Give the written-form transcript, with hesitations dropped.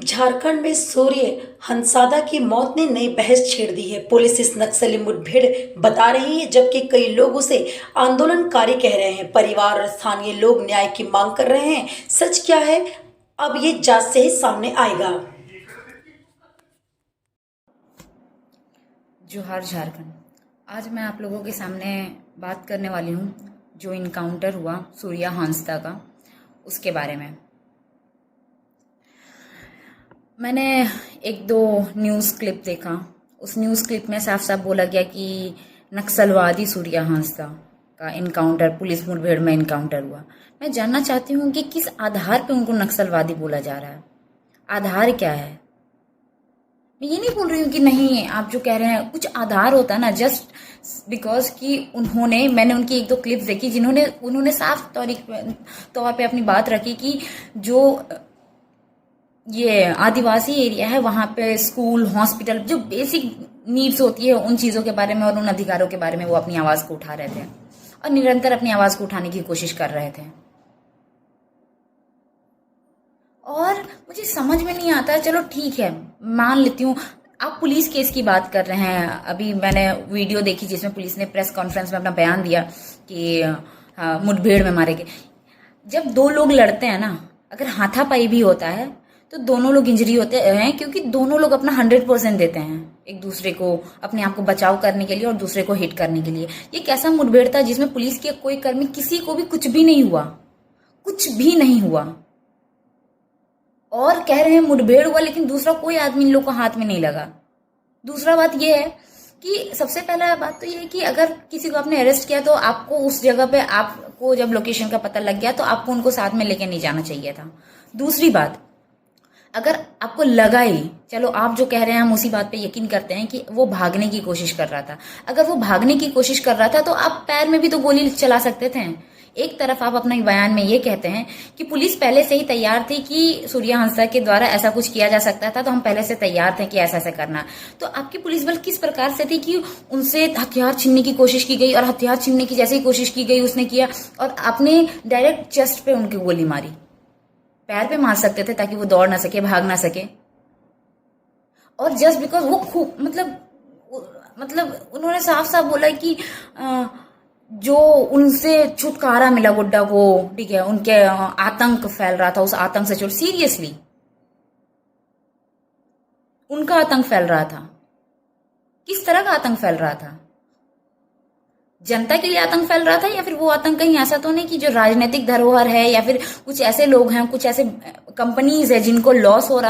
झारखंड में सूर्य हंसादा की मौत ने नई बहस छेड़ दी है। पुलिस इस नक्सली मुठभेड़ बता रही है, जबकि कई लोग उसे आंदोलनकारी कह रहे हैं। परिवार और स्थानीय लोग न्याय की मांग कर रहे हैं। सच क्या है, अब ये जांच से ही सामने आएगा। जोहार झारखंड। आज मैं आप लोगों के सामने बात करने वाली हूँ जो इनकाउंटर हुआ सूर्या हांसदा का, उसके बारे में। मैंने एक दो न्यूज़ क्लिप देखा। उस न्यूज़ क्लिप में साफ साफ बोला गया कि नक्सलवादी सूर्या हांसदा का इनकाउंटर, पुलिस मुठभेड़ में इनकाउंटर हुआ। मैं जानना चाहती हूँ कि किस आधार पे उनको नक्सलवादी बोला जा रहा है, आधार क्या है। मैं ये नहीं बोल रही हूँ कि नहीं, आप जो कह रहे हैं कुछ आधार होता है ना, जस्ट बिकॉज कि मैंने उनकी एक दो क्लिप्स देखी उन्होंने साफ तौर पे अपनी बात रखी कि जो ये आदिवासी एरिया है वहाँ पे स्कूल, हॉस्पिटल, जो बेसिक नीड्स होती है उन चीज़ों के बारे में और उन अधिकारों के बारे में वो अपनी आवाज़ को उठा रहे थे और निरंतर अपनी आवाज़ को उठाने की कोशिश कर रहे थे। और मुझे समझ में नहीं आता, चलो ठीक है, मान लेती हूँ आप पुलिस केस की बात कर रहे हैं। अभी मैंने वीडियो देखी जिसमें पुलिस ने प्रेस कॉन्फ्रेंस में अपना बयान दिया कि मुठभेड़ में मारे गए। जब दो लोग लड़ते हैं ना, अगर हाथापाई भी होता है तो दोनों लोग इंजरी होते हैं, क्योंकि दोनों लोग अपना 100% देते हैं एक दूसरे को, अपने आप को बचाव करने के लिए और दूसरे को हिट करने के लिए। ये कैसा मुठभेड़ था जिसमें पुलिस के कोई कर्मी, किसी को भी कुछ भी नहीं हुआ, कुछ भी नहीं हुआ, और कह रहे हैं मुठभेड़ हुआ लेकिन दूसरा कोई आदमी इन लोग को हाथ में नहीं लगा। दूसरा बात यह है कि सबसे पहला बात तो ये है कि अगर किसी को आपने अरेस्ट किया तो आपको उस जगह पे, आपको जब लोकेशन का पता लग गया तो आपको उनको साथ में लेके नहीं जाना चाहिए था। दूसरी बात, अगर आपको लगा ही, चलो आप जो कह रहे हैं हम उसी बात पे यकीन करते हैं कि वो भागने की कोशिश कर रहा था। अगर वो भागने की कोशिश कर रहा था तो आप पैर में भी तो गोली चला सकते थे। एक तरफ आप अपने बयान में ये कहते हैं कि पुलिस पहले से ही तैयार थी कि सूर्या हांसदा के द्वारा ऐसा कुछ किया जा सकता था, तो हम पहले से तैयार थे कि ऐसा ऐसा करना। तो आपकी पुलिस बल किस प्रकार से थी कि उनसे हथियार छीनने की कोशिश की गई और हथियार छीनने की जैसे ही कोशिश की गई उसने किया और आपने डायरेक्ट चेस्ट पे उनकी गोली मारी। पैर पे मार सकते थे ताकि वो दौड़ ना सके, भाग ना सके। और जस्ट बिकॉज वो खूब मतलब उन्होंने साफ साफ बोला कि जो उनसे छुटकारा मिला गुड्डा को, ठीक है, उनके आतंक फैल रहा था, उस आतंक से सीरियसली उनका आतंक फैल रहा था। किस तरह का आतंक फैल रहा था? जनता के लिए आतंक फैल रहा था, या फिर वो आतंक कहीं ऐसा तो नहीं कि जो राजनीतिक धरोहर है या फिर कुछ ऐसे लोग हैं, कुछ ऐसे कंपनीज है जिनको लॉस हो रहा